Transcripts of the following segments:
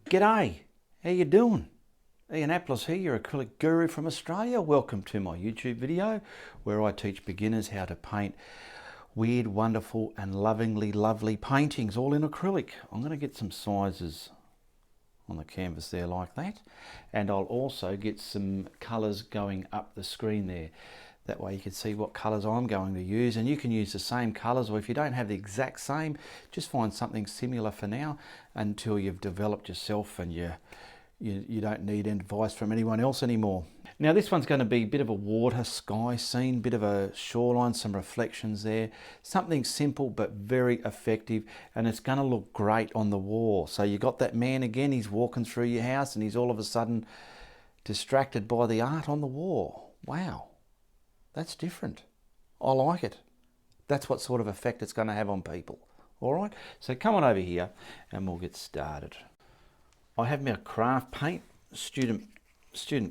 G'day, how you doing? Ianapolis here, your acrylic guru from Australia. Welcome to my YouTube video where I teach beginners how to paint weird, wonderful and lovely paintings all in acrylic. I'm going to get some sizes on the canvas there like that, and I'll also get some colours going up the screen there. That way you can see what colours I'm going to use, and you can use the same colours, or if you don't have the exact same, just find something similar for now until you've developed yourself and you don't need advice from anyone else anymore. Now this one's going to be a bit of a water sky scene, bit of a shoreline, some reflections there, something simple but very effective, and it's going to look great on the wall. So you got that man again, he's walking through your house and he's all of a sudden distracted by the art on the wall. Wow. That's different. I like it. That's what sort of effect it's going to have on people. All right, so come on over here and we'll get started. I have my craft paint, student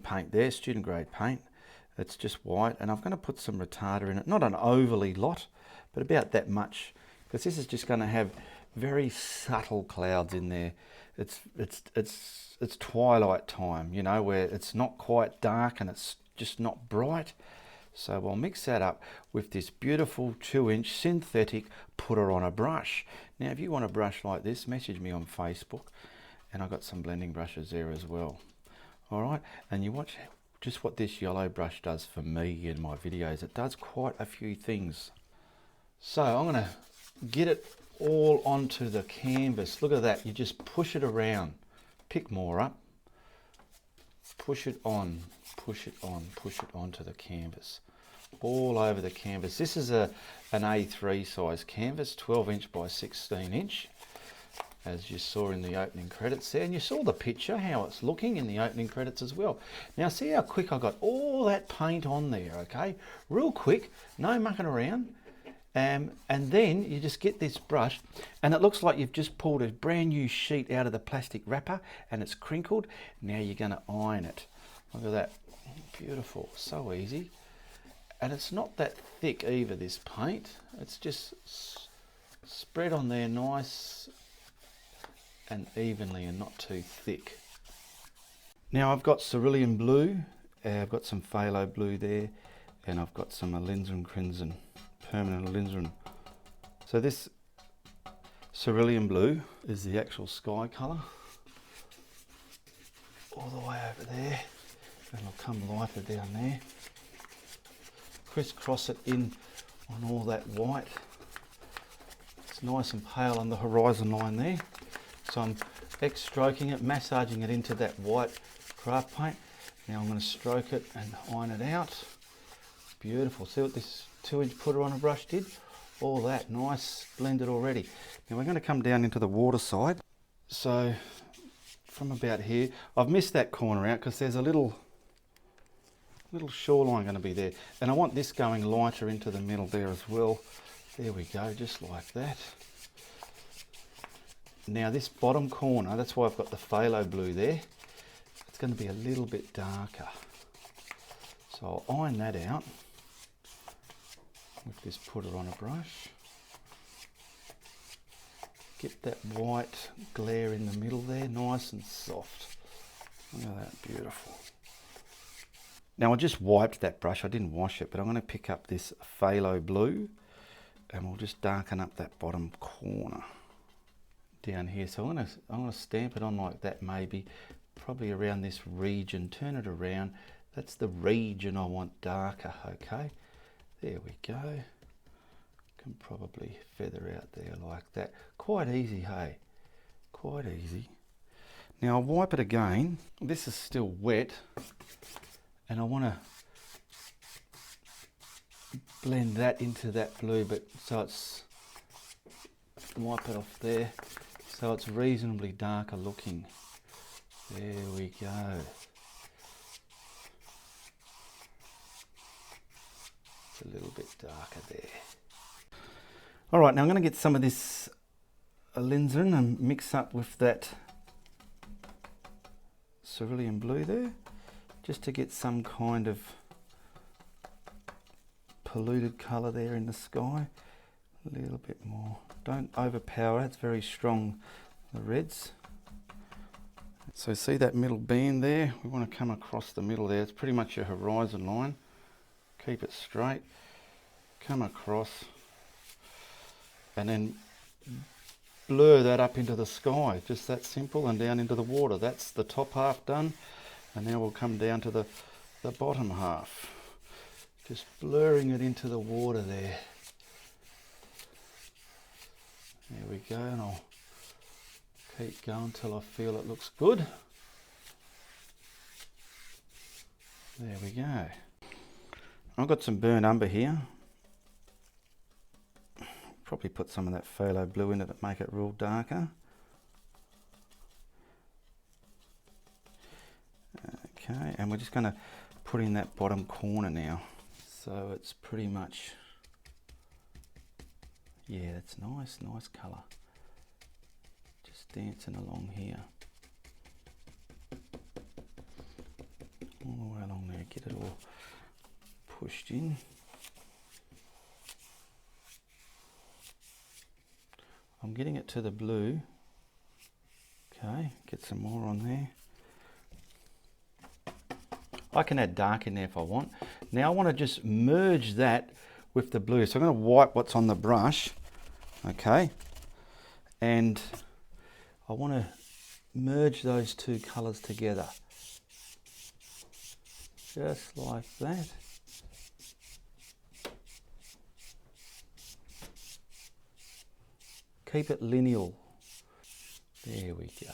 paint there, student grade paint. It's just white, and I'm going to put some retarder in it. Not an overly lot, but about that much, because this is just going to have very subtle clouds in there. It's twilight time, you know, where it's not quite dark and it's just not bright. So I'll mix that up with this beautiful 2-inch synthetic putter on a brush. Now if you want a brush like this, message me on Facebook, and I've got some blending brushes there as well. Alright, and you watch just what this yellow brush does for me in my videos. It does quite a few things. So I'm going to get it all onto the canvas. Look at that, you just push it around, pick more up, push it on, push it on, push it onto the canvas, all over the canvas. This is an A3 size canvas, 12-inch by 16-inch, as you saw in the opening credits there, and you saw the picture, how it's looking in the opening credits as well. Now see how quick I got all that paint on there, okay? Real quick, no mucking around. And then you just get this brush, and it looks like you've just pulled a brand new sheet out of the plastic wrapper and it's crinkled. Now you're going to iron it. Look at that, beautiful, so easy. And it's not that thick either, this paint. It's just spread on there nice and evenly and not too thick. Now I've got cerulean blue, I've got some phthalo blue there, and I've got some alizarin crimson, permanent alizarin. So this cerulean blue is the actual sky colour, all the way over there, and it'll come lighter down there. Crisscross it in on all that white. It's nice and pale on the horizon line there. So I'm stroking it, massaging it into that white craft paint. Now I'm going to stroke it and iron it out. Beautiful. See what this 2-inch putter on a brush did? All that nice, blended already. Now we're going to come down into the water side. So from about here, I've missed that corner out because there's a little shoreline going to be there, and I want this going lighter into the middle there as well. There we go, just like that. Now this bottom corner, that's why I've got the phthalo blue there, it's going to be a little bit darker, so I'll iron that out with this putter on a brush. Get that white glare in the middle there, nice and soft. Look at that, beautiful. Now I just wiped that brush, I didn't wash it, but I'm going to pick up this phthalo blue and we'll just darken up that bottom corner down here. So I'm going to stamp it on like that, maybe, probably around this region, turn it around. That's the region I want darker, okay? There we go. Can probably feather out there like that. Quite easy, hey? Quite easy. Now I'll wipe it again. This is still wet, and I want to blend that into that blue, but so it's, wipe it off there, so it's reasonably darker looking. There we go. It's a little bit darker there. All right, now I'm going to get some of this alizarin and mix up with that cerulean blue there, just to get some kind of polluted colour there in the sky. A little bit more. Don't overpower it, it's very strong, the reds. So see that middle band there? We want to come across the middle there. It's pretty much your horizon line. Keep it straight. Come across. And then blur that up into the sky. Just that simple, and down into the water. That's the top half done. And now we'll come down to the bottom half. Just blurring it into the water there. There we go, and I'll keep going till I feel it looks good. There we go. I've got some burnt umber here. Probably put some of that phthalo blue in it to make it real darker. Okay, and we're just going to put in that bottom corner now. So it's pretty much, yeah, that's nice, nice colour. Just dancing along here. All the way along there, get it all pushed in. I'm getting it to the blue. Okay, get some more on there. I can add dark in there if I want. Now I want to just merge that with the blue. So I'm going to wipe what's on the brush, okay? And I want to merge those two colours together. Just like that. Keep it lineal. There we go.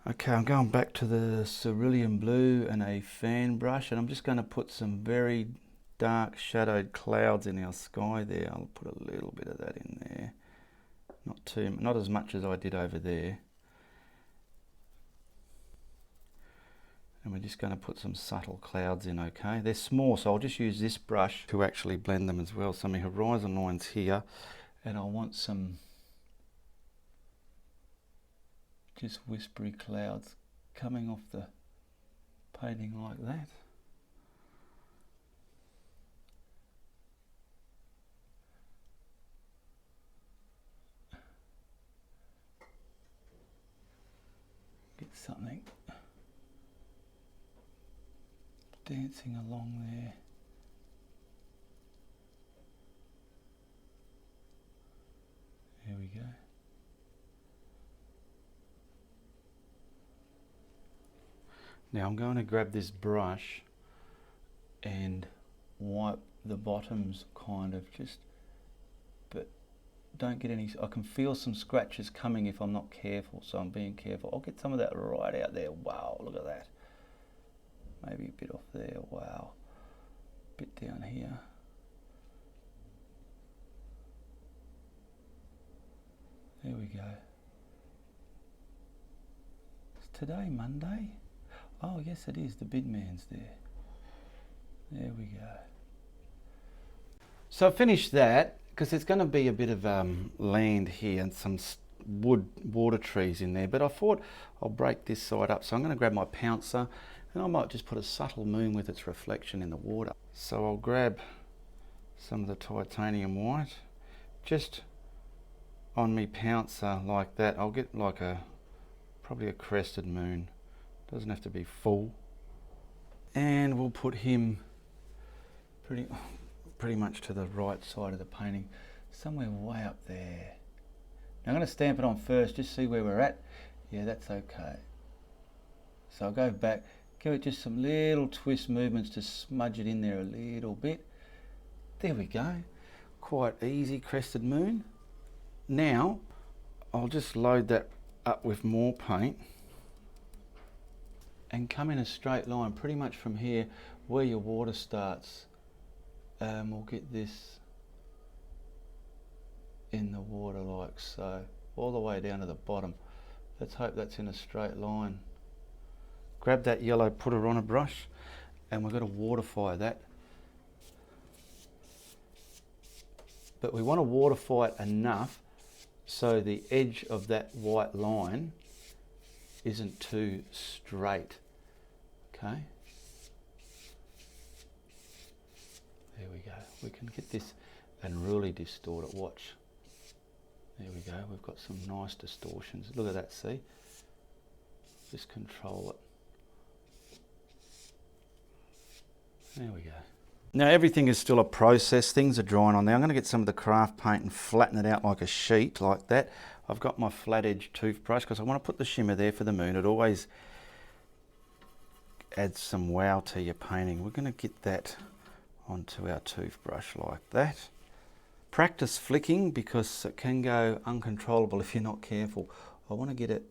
Okay, I'm going back to the cerulean blue and a fan brush, and I'm just going to put some very dark shadowed clouds in our sky there. I'll put a little bit of that in there. Not as much as I did over there. And we're just going to put some subtle clouds in, okay? They're small, so I'll just use this brush to actually blend them as well. So my horizon line's here, and I want some just whispery clouds coming off the painting like that. Get something dancing along there. There we go. Now I'm going to grab this brush and wipe the bottoms kind of just, but don't get any, I can feel some scratches coming if I'm not careful, so I'm being careful. I'll get some of that right out there. Wow, look at that. Maybe a bit off there, wow. Bit down here. There we go. Is today Monday? Oh yes it is, the bid man's there. There we go. So I finished that, because there's going to be a bit of land here and some water trees in there, but I thought I'll break this side up. So I'm going to grab my pouncer, and I might just put a subtle moon with its reflection in the water. So I'll grab some of the titanium white, just on me pouncer like that. I'll get like probably a crested moon. Doesn't have to be full. And we'll put him pretty much to the right side of the painting, somewhere way up there. Now I'm going to stamp it on first, just see where we're at. Yeah, that's okay. So I'll go back, give it just some little twist movements to smudge it in there a little bit. There we go. Quite easy crested moon. Now I'll just load that up with more paint and come in a straight line pretty much from here where your water starts. We'll get this in the water like so, all the way down to the bottom. Let's hope that's in a straight line. Grab that yellow, put it on a brush, and we're going to waterfy that. But we want to waterfy it enough so the edge of that white line isn't too straight. Okay. There we go. We can get this and really distort it. Watch. There we go, we've got some nice distortions. Look at that, see? Just control it. There we go. Now everything is still a process, things are drying on there. I'm going to get some of the craft paint and flatten it out like a sheet, like that. I've got my flat edge toothbrush because I want to put the shimmer there for the moon. It always adds some wow to your painting. We're going to get that onto our toothbrush like that. Practice flicking because it can go uncontrollable if you're not careful. I want to get it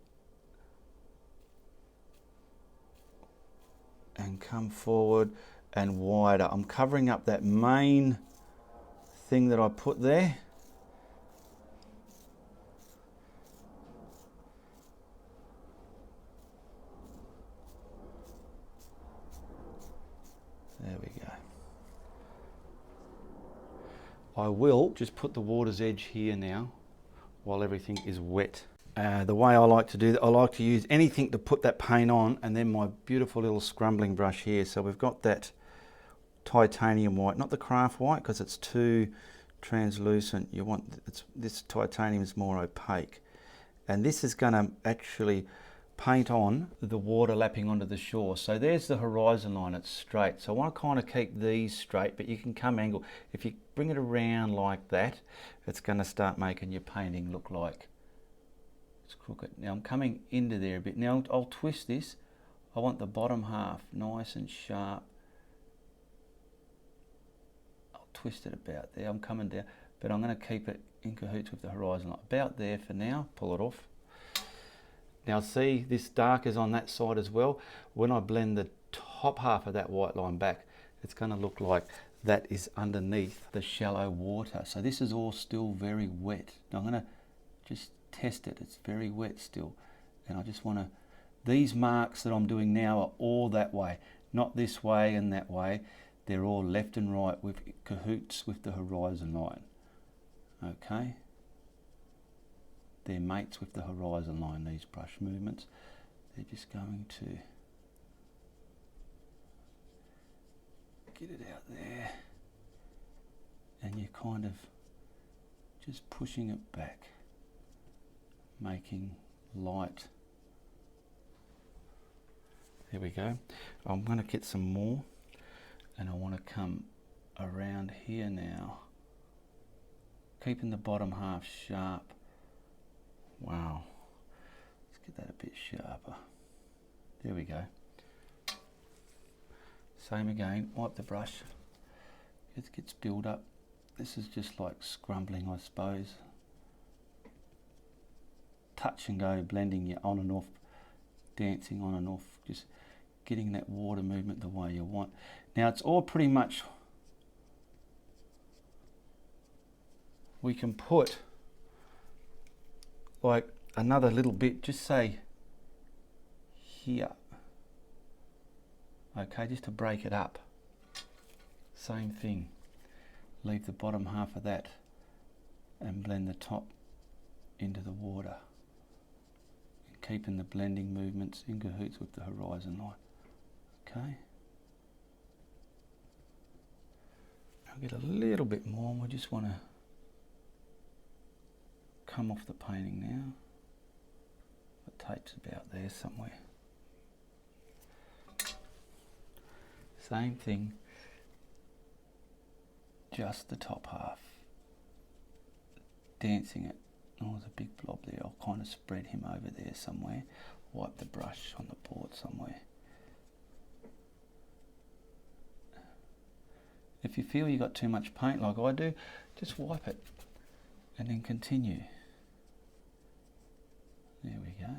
and come forward and wider. I'm covering up that main thing that I put there. There we go. I will just put the water's edge here now while everything is wet. The way I like to do that, I like to use anything to put that paint on, and then my beautiful little scrumbling brush here. So we've got that titanium white, not the craft white because it's too translucent. You want this titanium is more opaque, and this is going to actually paint on the water lapping onto the shore. So there's the horizon line, it's straight. So I want to kind of keep these straight, but you can come angle. If you bring it around like that, it's going to start making your painting look like it's crooked. Now I'm coming into there a bit. Now I'll twist this. I want the bottom half nice and sharp. I'll twist it about there. I'm coming down, but I'm going to keep it in cahoots with the horizon line. About there for now. Pull it off. Now see, this dark is on that side as well. When I blend the top half of that white line back, it's going to look like that is underneath the shallow water. So this is all still very wet. Now I'm going to just test it. It's very wet still. And I just want to, these marks that I'm doing now are all that way, not this way and that way. They're all left and right with cahoots with the horizon line. Okay. They're mates with the horizon line, these brush movements. They're just going to get it out there, and you're kind of just pushing it back, making light. There we go. I'm going to get some more, and I want to come around here now, keeping the bottom half sharp. Wow, let's get that a bit sharper. There we go. Same again, wipe the brush. It gets built up. This is just like scrumbling, I suppose. Touch and go, blending you on and off, dancing on and off, just getting that water movement the way you want. Now it's all pretty much, we can put like another little bit, just say here, okay, just to break it up. Same thing, leave the bottom half of that and blend the top into the water, and keeping the blending movements in cahoots with the horizon line. Okay, I'll get a little bit more, and we just want to come off the painting now. The tape's about there somewhere. Same thing, just the top half, dancing it. Oh, there's a big blob there. I'll kind of spread him over there somewhere. Wipe the brush on the board somewhere. If you feel you got too much paint like I do, just wipe it and then continue. There we go.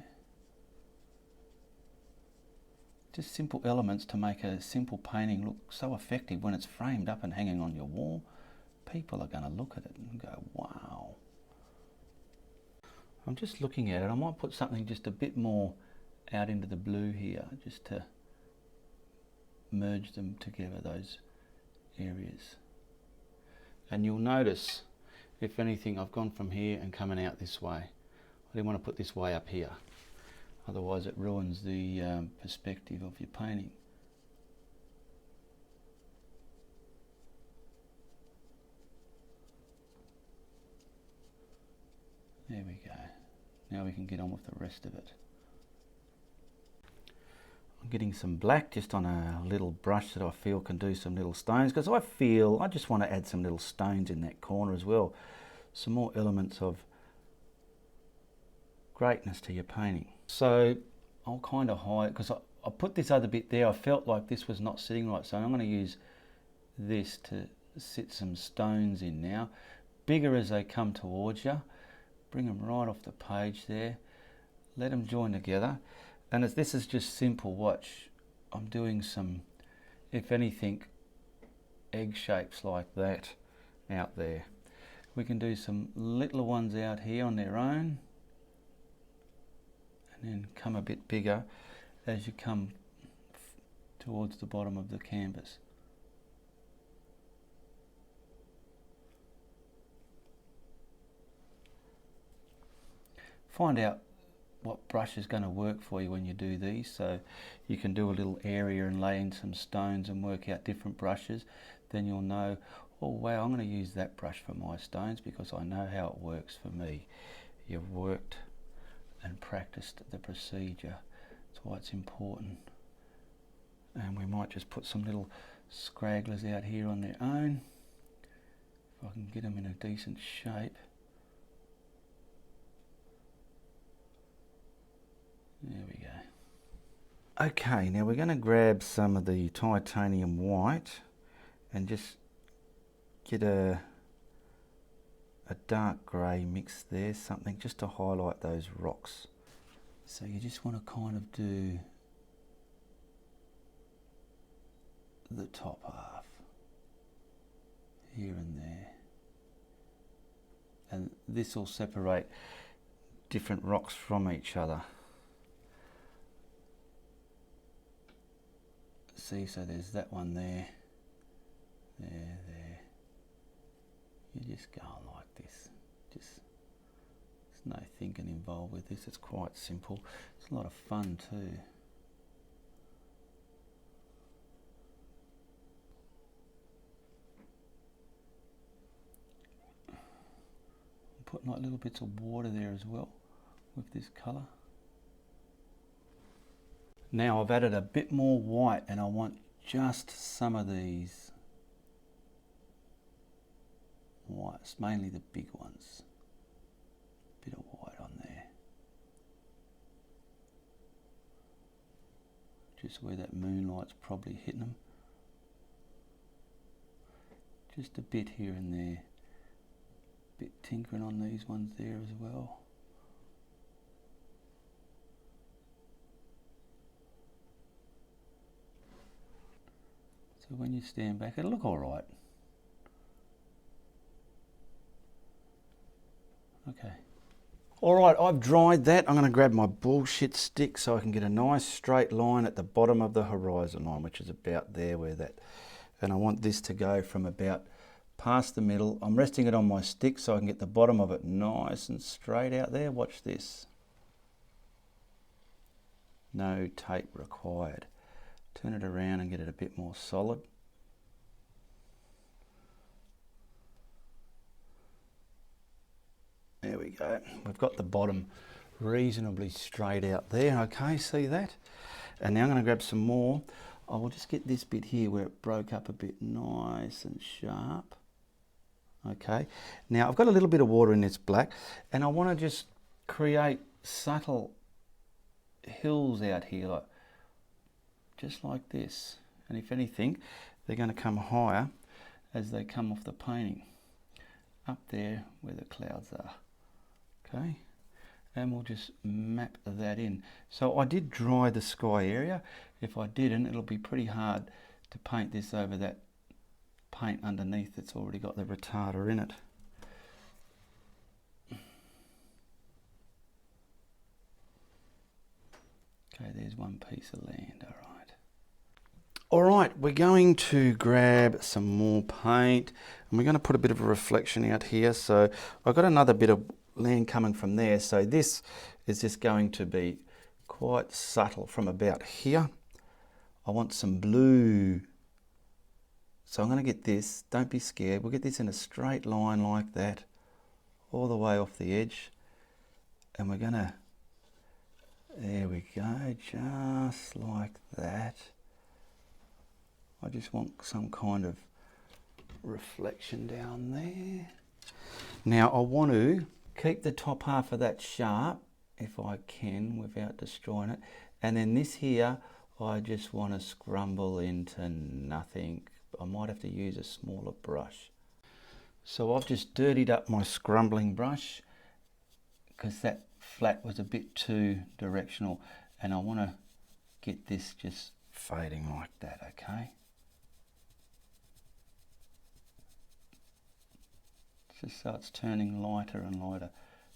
Just simple elements to make a simple painting look so effective when it's framed up and hanging on your wall. People are going to look at it and go, wow. I'm just looking at it. I might put something just a bit more out into the blue here, just to merge them together, those areas. And you'll notice, if anything, I've gone from here and coming out this way. I didn't want to put this way up here, otherwise it ruins the perspective of your painting. go. Now we can get on with the rest of it. I'm getting some black just on a little brush that I feel can do some little stones, because I just want to add some little stones in that corner as well. Some more elements of greatness to your painting. So I'll kind of hide, because I put this other bit there, I felt like this was not sitting right, so I'm going to use this to sit some stones in now. Bigger as they come towards you, bring them right off the page there, let them join together. And as this is just simple, watch, I'm doing some, if anything, egg shapes like that out there. We can do some little ones out here on their own, and then come a bit bigger as you come towards the bottom of the canvas. Find out what brush is going to work for you when you do these, so you can do a little area and lay in some stones and work out different brushes. Then you'll know, oh wow, I'm going to use that brush for my stones because I know how it works for me. You've worked and practiced the procedure. That's why it's important. And we might just put some little scragglers out here on their own, if I can get them in a decent shape. There we go. Okay, now we're going to grab some of the titanium white and just get a dark grey mix there, something just to highlight those rocks. So you just want to kind of do the top half here and there, and this will separate different rocks from each other. See, so there's that one there, there. You just go on like this. There's no thinking involved with this. It's quite simple. It's a lot of fun too. I'm putting like little bits of water there as well with this colour. Now I've added a bit more white, and I want just some of these whites, mainly the big ones. Bit of white on there. Just where that moonlight's probably hitting them. Just a bit here and there. Bit tinkering on these ones there as well. So when you stand back, it'll look all right. Okay. All right, I've dried that. I'm going to grab my bullshit stick so I can get a nice straight line at the bottom of the horizon line, which is about there where that. And I want this to go from about past the middle. I'm resting it on my stick so I can get the bottom of it nice and straight out there. Watch this. No tape required. Turn it around and get it a bit more solid. There we go. We've got the bottom reasonably straight out there. Okay, see that? And now I'm going to grab some more. I will just get this bit here where it broke up a bit nice and sharp. Okay, now I've got a little bit of water in this black, and I want to just create subtle hills out here, like just like this. And if anything, they're going to come higher as they come off the painting, up there where the clouds are. Okay, and we'll just map that in. So I did dry the sky area. If I didn't, it'll be pretty hard to paint this over that paint underneath that's already got the retarder in it. Okay, there's one piece of land, all right. All right, we're going to grab some more paint, and we're going to put a bit of a reflection out here. So I've got another bit of land coming from there. So this is just going to be quite subtle from about here. I want some blue. So I'm going to get this, don't be scared, we'll get this in a straight line like that, all the way off the edge. And we're gonna, there we go, just like that. I just want some kind of reflection down there. Now I want to keep the top half of that sharp if I can without destroying it. And then this here, I just want to scrumble into nothing. I might have to use a smaller brush. So I've just dirtied up my scrumbling brush because that flat was a bit too directional, and I want to get this just fading like that, okay? Just so it's turning lighter and lighter,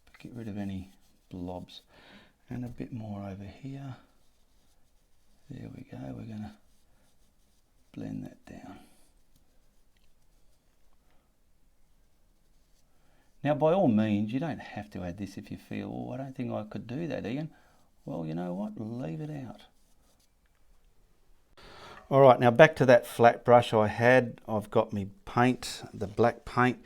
but get rid of any blobs. And a bit more over here. There we go, we're going to blend that down. Now by all means, you don't have to add this if you feel, oh, I don't think I could do that, Ian. Well, you know what, leave it out. All right, now back to that flat brush I had. I've got me paint, the black paint,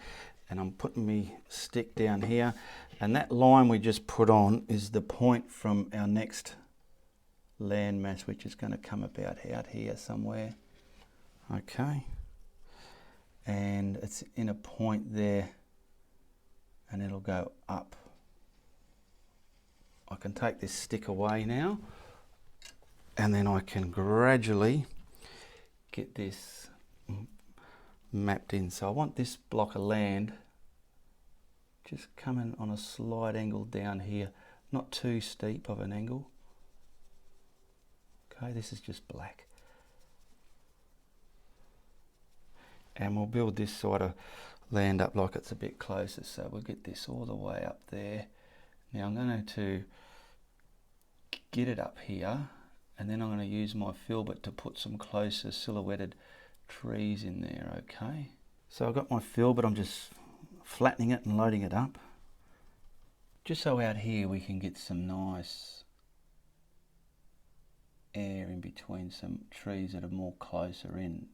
and I'm putting me stick down here. And that line we just put on is the point from our next landmass, which is going to come about out here somewhere. Okay. And it's in a point there, and it'll go up. I can take this stick away now, and then I can gradually get this mapped in. So I want this block of land just coming on a slight angle down here, not too steep of an angle. Okay, this is just black. And we'll build this sort of land up like it's a bit closer, so we'll get this all the way up there. Now I'm going to get it up here, and then I'm going to use my filbert to put some closer silhouetted trees in there, okay? So I've got my filbert, I'm just flattening it and loading it up. Just so out here we can get some nice air in between some trees that are more closer in.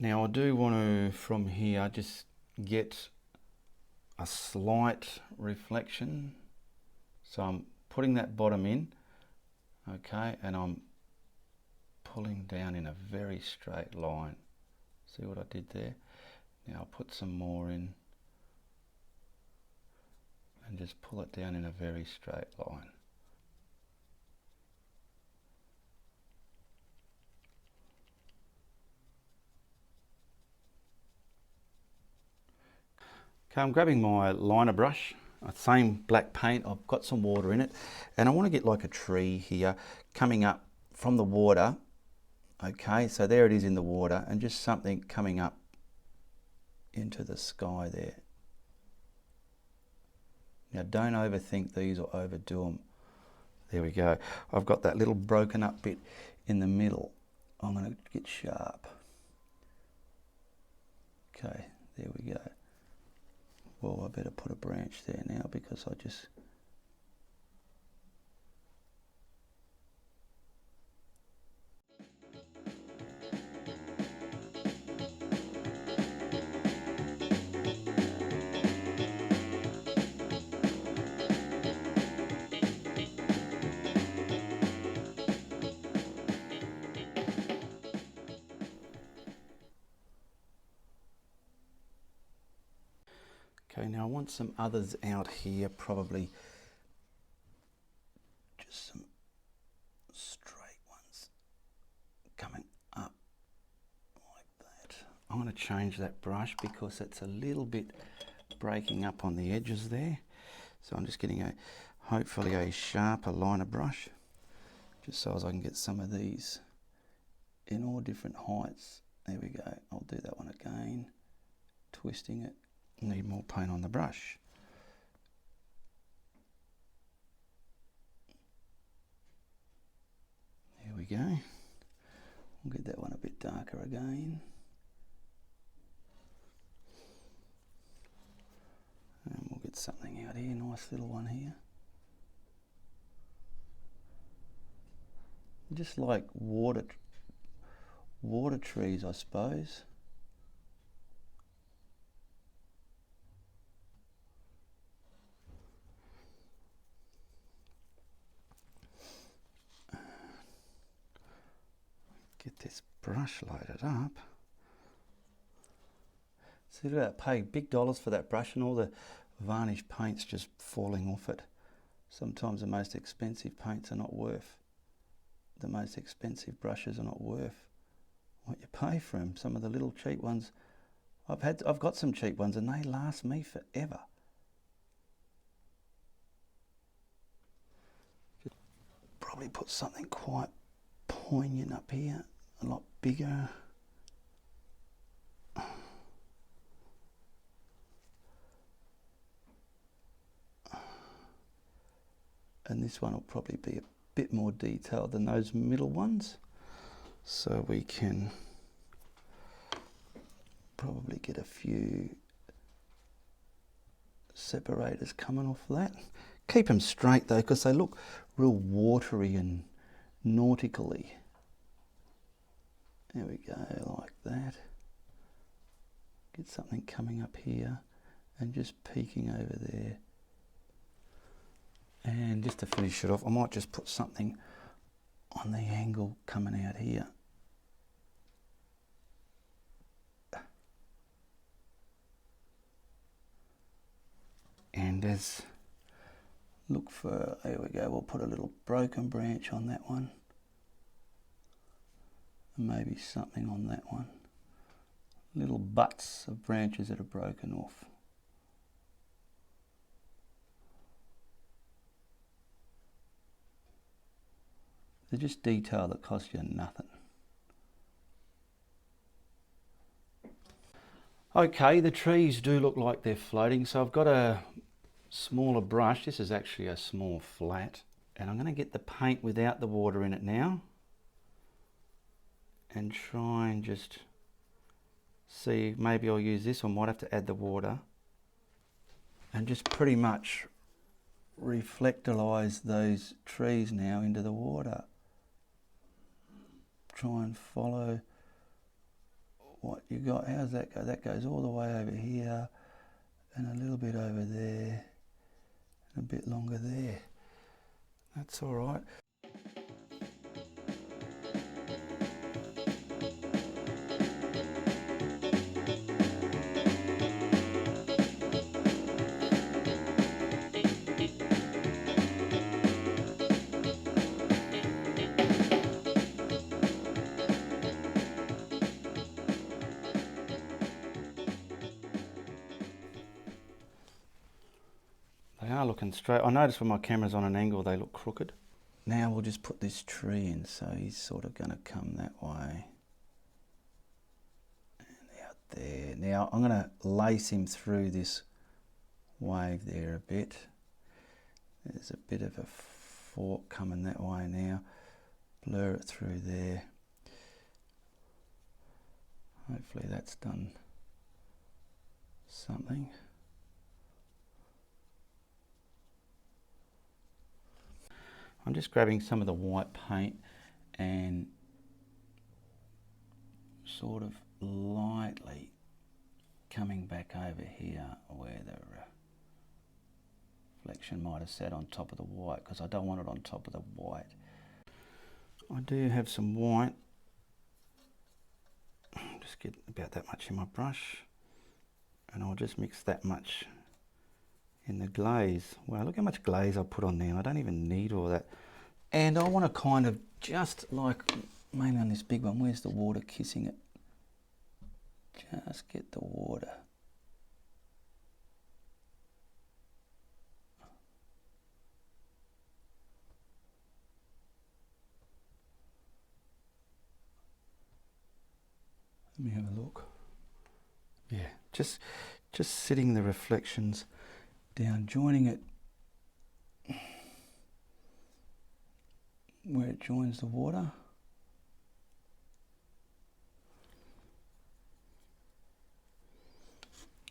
Now I do want to, from here, just get a slight reflection. So I'm putting that bottom in, okay, and I'm pulling down in a very straight line. See what I did there? Now I'll put some more in and just pull it down in a very straight line. Okay, I'm grabbing my liner brush, same black paint, I've got some water in it, and I want to get like a tree here coming up from the water. Okay, so there it is in the water, and just something coming up into the sky there. Now don't overthink these or overdo them. There we go. I've got that little broken up bit in the middle. I'm going to get sharp. Okay, there we go. Well, I better put a branch there now because I just... Okay, now I want some others out here, probably just some straight ones coming up like that. I'm going to change that brush because it's a little bit breaking up on the edges there. So I'm just getting hopefully a sharper liner brush, just so as I can get some of these in all different heights. There we go. I'll do that one again, twisting it. Need more paint on the brush. There we go. We'll get that one a bit darker again. Get something out here, nice little one here. Just like water trees, I suppose. Get this brush loaded up. See, look at that, pay big dollars for that brush and all the varnish paint's just falling off it. Sometimes the most expensive paints are not worth, the most expensive brushes are not worth what you pay for them. Some of the little cheap ones, I've got some cheap ones and they last me forever. Just probably put something quite poignant up here, a lot bigger. And this one will probably be a bit more detailed than those middle ones, so we can probably get a few separators coming off that. Keep them straight though, because they look real watery and nautical-y. There we go, like that. Get something coming up here and just peeking over there. And just to finish it off, I might just put something on the angle coming out here. And as look for, there we go, we'll put a little broken branch on that one. And maybe something on that one. Little butts of branches that are broken off. They're just detail that cost you nothing. Okay, the trees do look like they're floating, so I've got a smaller brush. This is actually a small flat, and I'm going to get the paint without the water in it now and try and just see, maybe I'll use this, or might have to add the water and just pretty much reflectorize those trees now into the water. Try and follow what you got. How's that go? That goes all the way over here and a little bit over there and a bit longer there. That's all right. They are looking straight. I notice when my camera's on an angle they look crooked. Now we'll just put this tree in, so he's sort of going to come that way and out there. Now I'm going to lace him through this wave there a bit. There's a bit of a fork coming that way now. Blur it through there. Hopefully that's done something. I'm just grabbing some of the white paint and sort of lightly coming back over here where the reflection might have sat on top of the white, because I don't want it on top of the white. I do have some white. Just get about that much in my brush, and I'll just mix that much in the glaze. Wow, look how much glaze I put on there. I don't even need all that. And I want to kind of just like, mainly on this big one, where's the water kissing it? Just get the water. Let me have a look. Yeah, just sitting the reflections down, joining it where it joins the water.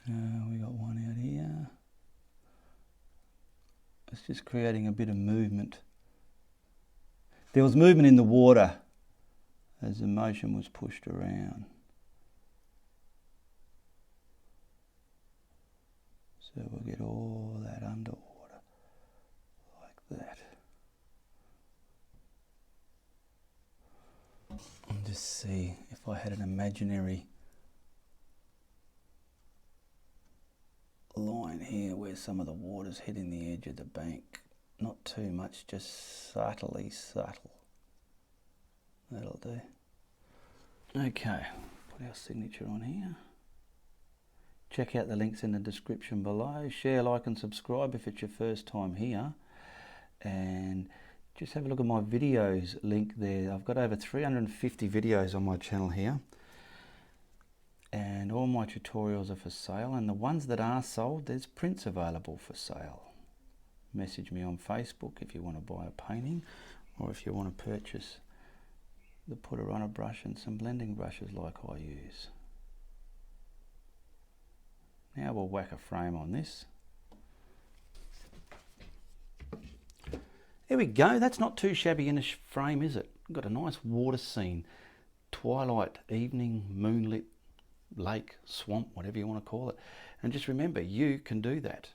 We got one out here. It's just creating a bit of movement. There was movement in the water as the motion was pushed around. So we'll get all that underwater like that. And just see if I had an imaginary line here where some of the water's hitting the edge of the bank. Not too much, just subtly subtle. That'll do. Okay, put our signature on here. Check out the links in the description below. Share, like and subscribe if it's your first time here. And just have a look at my videos link there. I've got over 350 videos on my channel here. And all my tutorials are for sale. And the ones that are sold, there's prints available for sale. Message me on Facebook if you want to buy a painting, or if you want to purchase the putter on a brush and some blending brushes like I use. Now we'll whack a frame on this. There we go. That's not too shabby in a frame, is it? Got a nice water scene. Twilight, evening, moonlit, lake, swamp, whatever you want to call it. And just remember, you can do that.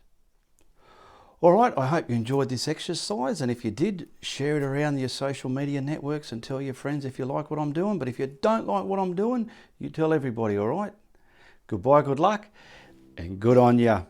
All right, I hope you enjoyed this exercise, and if you did, share it around your social media networks and tell your friends if you like what I'm doing. But if you don't like what I'm doing, you tell everybody, all right? Goodbye, good luck, and good on ya.